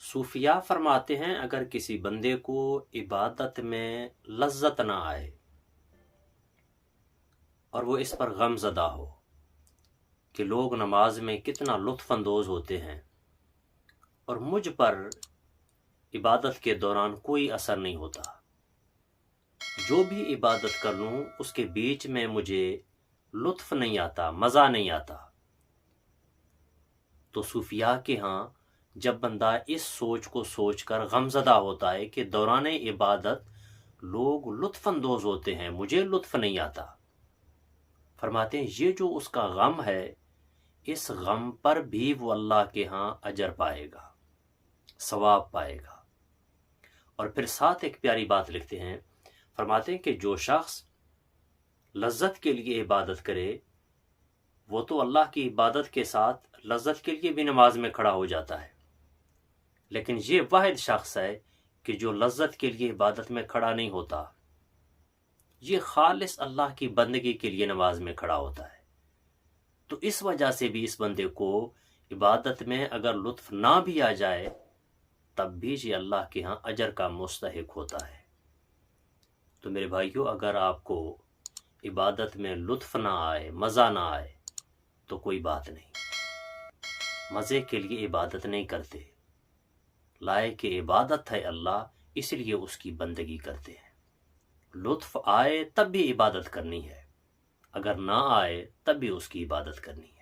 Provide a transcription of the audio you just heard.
صوفیاء فرماتے ہیں اگر کسی بندے کو عبادت میں لذت نہ آئے اور وہ اس پر غم زدہ ہو کہ لوگ نماز میں کتنا لطف اندوز ہوتے ہیں اور مجھ پر عبادت کے دوران کوئی اثر نہیں ہوتا، جو بھی عبادت کر لوں اس کے بیچ میں مجھے لطف نہیں آتا، مزہ نہیں آتا، تو صوفیاء کے ہاں جب بندہ اس سوچ کو سوچ کر غمزدہ ہوتا ہے کہ دوران عبادت لوگ لطف اندوز ہوتے ہیں، مجھے لطف نہیں آتا، فرماتے ہیں یہ جو اس کا غم ہے، اس غم پر بھی وہ اللہ کے ہاں اجر پائے گا، ثواب پائے گا۔ اور پھر ساتھ ایک پیاری بات لکھتے ہیں، فرماتے ہیں کہ جو شخص لذت کے لیے عبادت کرے وہ تو اللہ کی عبادت کے ساتھ لذت کے لیے بھی نماز میں کھڑا ہو جاتا ہے، لیکن یہ واحد شخص ہے کہ جو لذت کے لیے عبادت میں کھڑا نہیں ہوتا، یہ خالص اللہ کی بندگی کے لیے نماز میں کھڑا ہوتا ہے۔ تو اس وجہ سے بھی اس بندے کو عبادت میں اگر لطف نہ بھی آ جائے تب بھی یہ اللہ کے ہاں اجر کا مستحق ہوتا ہے۔ تو میرے بھائیو، اگر آپ کو عبادت میں لطف نہ آئے، مزہ نہ آئے تو کوئی بات نہیں، مزے کے لیے عبادت نہیں کرتے، لائق عبادت ہے اللہ، اس لیے اس کی بندگی کرتے ہیں۔ لطف آئے تب بھی عبادت کرنی ہے، اگر نہ آئے تب بھی اس کی عبادت کرنی ہے۔